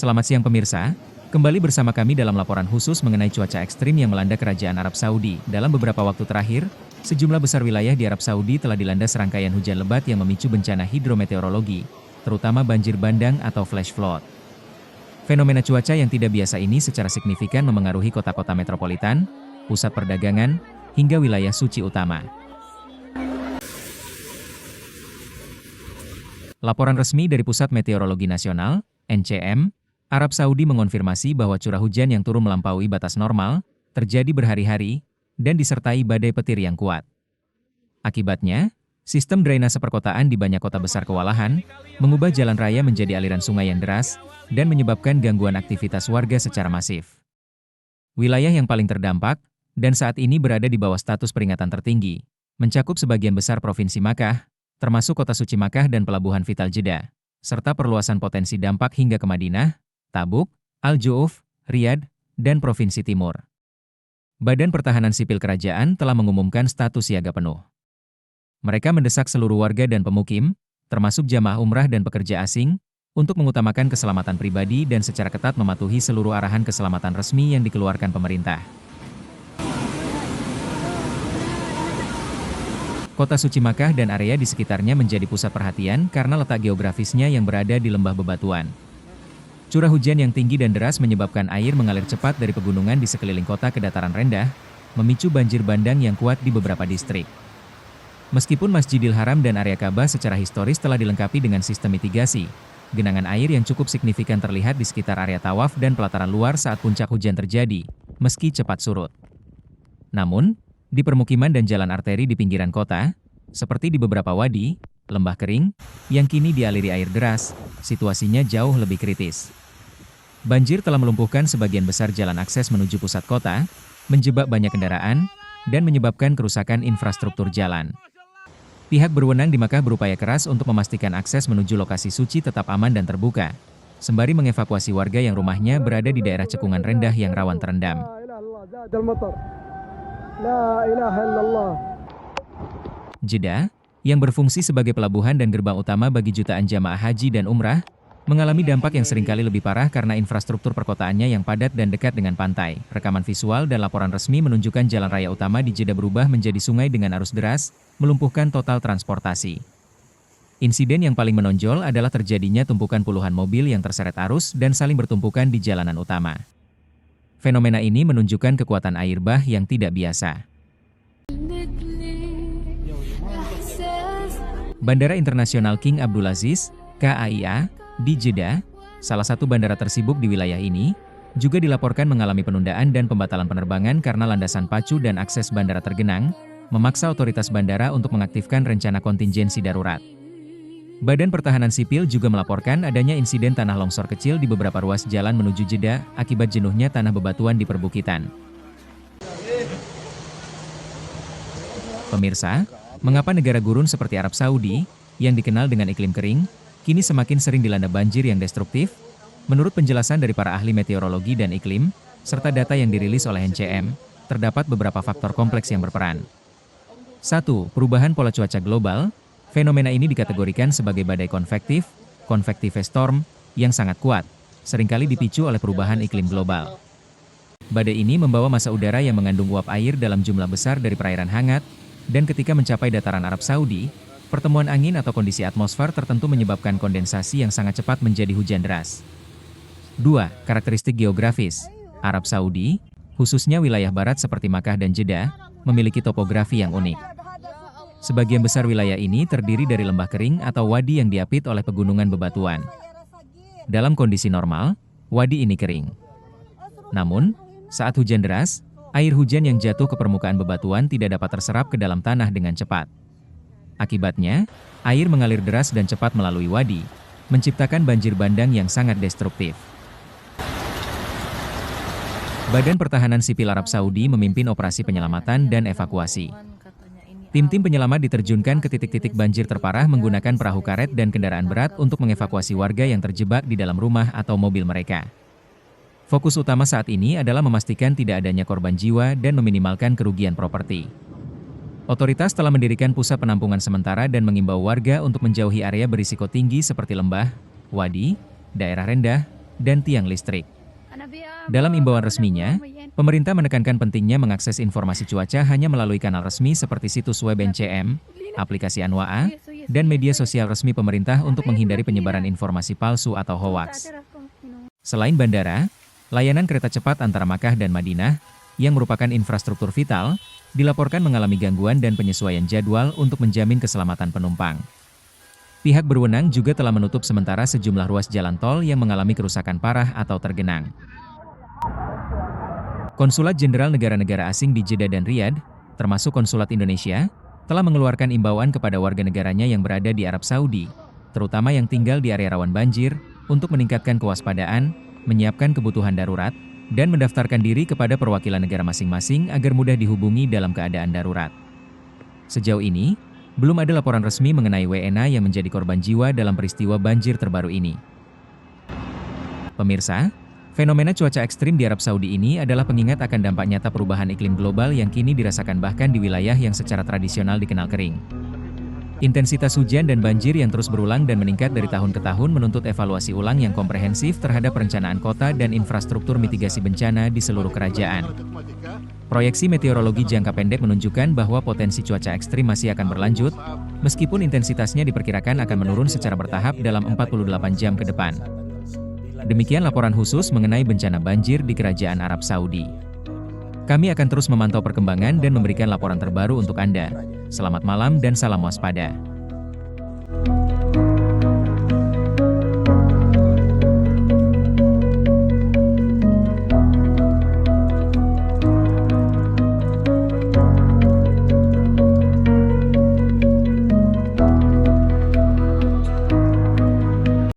Selamat siang pemirsa, kembali bersama kami dalam laporan khusus mengenai cuaca ekstrim yang melanda Kerajaan Arab Saudi. Dalam beberapa waktu terakhir, sejumlah besar wilayah di Arab Saudi telah dilanda serangkaian hujan lebat yang memicu bencana hidrometeorologi, terutama banjir bandang atau flash flood. Fenomena cuaca yang tidak biasa ini secara signifikan memengaruhi kota-kota metropolitan, pusat perdagangan, hingga wilayah suci utama. Laporan resmi dari Pusat Meteorologi Nasional, NCM, Arab Saudi mengonfirmasi bahwa curah hujan yang turun melampaui batas normal, terjadi berhari-hari, dan disertai badai petir yang kuat. Akibatnya, sistem drainase perkotaan di banyak kota besar kewalahan, mengubah jalan raya menjadi aliran sungai yang deras, dan menyebabkan gangguan aktivitas warga secara masif. Wilayah yang paling terdampak, dan saat ini berada di bawah status peringatan tertinggi, mencakup sebagian besar Provinsi Makkah, termasuk kota suci Makkah dan pelabuhan vital Jeddah, serta perluasan potensi dampak hingga ke Madinah, Tabuk, Al-Ju'uf, Riyadh, dan Provinsi Timur. Badan Pertahanan Sipil Kerajaan telah mengumumkan status siaga penuh. Mereka mendesak seluruh warga dan pemukim, termasuk jamaah umrah dan pekerja asing, untuk mengutamakan keselamatan pribadi dan secara ketat mematuhi seluruh arahan keselamatan resmi yang dikeluarkan pemerintah. Kota suci Makkah dan area di sekitarnya menjadi pusat perhatian karena letak geografisnya yang berada di lembah bebatuan. Curah hujan yang tinggi dan deras menyebabkan air mengalir cepat dari pegunungan di sekeliling kota ke dataran rendah, memicu banjir bandang yang kuat di beberapa distrik. Meskipun Masjidil Haram dan area Ka'bah secara historis telah dilengkapi dengan sistem mitigasi, genangan air yang cukup signifikan terlihat di sekitar area tawaf dan pelataran luar saat puncak hujan terjadi, meski cepat surut. Namun, di permukiman dan jalan arteri di pinggiran kota, seperti di beberapa wadi, lembah kering, yang kini dialiri air deras, situasinya jauh lebih kritis. Banjir telah melumpuhkan sebagian besar jalan akses menuju pusat kota, menjebak banyak kendaraan, dan menyebabkan kerusakan infrastruktur jalan. Pihak berwenang di Makkah berupaya keras untuk memastikan akses menuju lokasi suci tetap aman dan terbuka, sembari mengevakuasi warga yang rumahnya berada di daerah cekungan rendah yang rawan terendam. Jeddah, yang berfungsi sebagai pelabuhan dan gerbang utama bagi jutaan jamaah haji dan umrah, mengalami dampak yang seringkali lebih parah karena infrastruktur perkotaannya yang padat dan dekat dengan pantai. Rekaman visual dan laporan resmi menunjukkan jalan raya utama di Jeddah berubah menjadi sungai dengan arus deras, melumpuhkan total transportasi. Insiden yang paling menonjol adalah terjadinya tumpukan puluhan mobil yang terseret arus dan saling bertumpukan di jalanan utama. Fenomena ini menunjukkan kekuatan air bah yang tidak biasa. Bandara Internasional King Abdulaziz, KAIA, di Jeddah, salah satu bandara tersibuk di wilayah ini, juga dilaporkan mengalami penundaan dan pembatalan penerbangan karena landasan pacu dan akses bandara tergenang, memaksa otoritas bandara untuk mengaktifkan rencana kontingensi darurat. Badan Pertahanan Sipil juga melaporkan adanya insiden tanah longsor kecil di beberapa ruas jalan menuju Jeddah akibat jenuhnya tanah bebatuan di perbukitan. Pemirsa, mengapa negara gurun seperti Arab Saudi, yang dikenal dengan iklim kering, kini semakin sering dilanda banjir yang destruktif? Menurut penjelasan dari para ahli meteorologi dan iklim, serta data yang dirilis oleh NCM, terdapat beberapa faktor kompleks yang berperan. 1. Perubahan pola cuaca global. Fenomena ini dikategorikan sebagai badai konvektif, convective storm, yang sangat kuat, seringkali dipicu oleh perubahan iklim global. Badai ini membawa massa udara yang mengandung uap air dalam jumlah besar dari perairan hangat, dan ketika mencapai dataran Arab Saudi, pertemuan angin atau kondisi atmosfer tertentu menyebabkan kondensasi yang sangat cepat menjadi hujan deras. 2. Karakteristik geografis. Arab Saudi, khususnya wilayah barat seperti Makkah dan Jeddah, memiliki topografi yang unik. Sebagian besar wilayah ini terdiri dari lembah kering atau wadi yang diapit oleh pegunungan bebatuan. Dalam kondisi normal, wadi ini kering. Namun, saat hujan deras, air hujan yang jatuh ke permukaan bebatuan tidak dapat terserap ke dalam tanah dengan cepat. Akibatnya, air mengalir deras dan cepat melalui wadi, menciptakan banjir bandang yang sangat destruktif. Badan Pertahanan Sipil Arab Saudi memimpin operasi penyelamatan dan evakuasi. Tim-tim penyelamat diterjunkan ke titik-titik banjir terparah menggunakan perahu karet dan kendaraan berat untuk mengevakuasi warga yang terjebak di dalam rumah atau mobil mereka. Fokus utama saat ini adalah memastikan tidak adanya korban jiwa dan meminimalkan kerugian properti. Otoritas telah mendirikan pusat penampungan sementara dan mengimbau warga untuk menjauhi area berisiko tinggi seperti lembah, wadi, daerah rendah, dan tiang listrik. Dalam imbauan resminya, pemerintah menekankan pentingnya mengakses informasi cuaca hanya melalui kanal resmi seperti situs web NCM, aplikasi Anwaa, dan media sosial resmi pemerintah untuk menghindari penyebaran informasi palsu atau hoaks. Selain bandara, layanan kereta cepat antara Makkah dan Madinah, yang merupakan infrastruktur vital, dilaporkan mengalami gangguan dan penyesuaian jadwal untuk menjamin keselamatan penumpang. Pihak berwenang juga telah menutup sementara sejumlah ruas jalan tol yang mengalami kerusakan parah atau tergenang. Konsulat Jenderal negara-negara asing di Jeddah dan Riyadh, termasuk Konsulat Indonesia, telah mengeluarkan imbauan kepada warga negaranya yang berada di Arab Saudi, terutama yang tinggal di area rawan banjir, untuk meningkatkan kewaspadaan, menyiapkan kebutuhan darurat, dan mendaftarkan diri kepada perwakilan negara masing-masing agar mudah dihubungi dalam keadaan darurat. Sejauh ini, belum ada laporan resmi mengenai WNA yang menjadi korban jiwa dalam peristiwa banjir terbaru ini. Pemirsa, fenomena cuaca ekstrim di Arab Saudi ini adalah pengingat akan dampak nyata perubahan iklim global yang kini dirasakan bahkan di wilayah yang secara tradisional dikenal kering. Intensitas hujan dan banjir yang terus berulang dan meningkat dari tahun ke tahun menuntut evaluasi ulang yang komprehensif terhadap perencanaan kota dan infrastruktur mitigasi bencana di seluruh kerajaan. Proyeksi meteorologi jangka pendek menunjukkan bahwa potensi cuaca ekstrim masih akan berlanjut, meskipun intensitasnya diperkirakan akan menurun secara bertahap dalam 48 jam ke depan. Demikian laporan khusus mengenai bencana banjir di Kerajaan Arab Saudi. Kami akan terus memantau perkembangan dan memberikan laporan terbaru untuk Anda. Selamat malam dan salam waspada.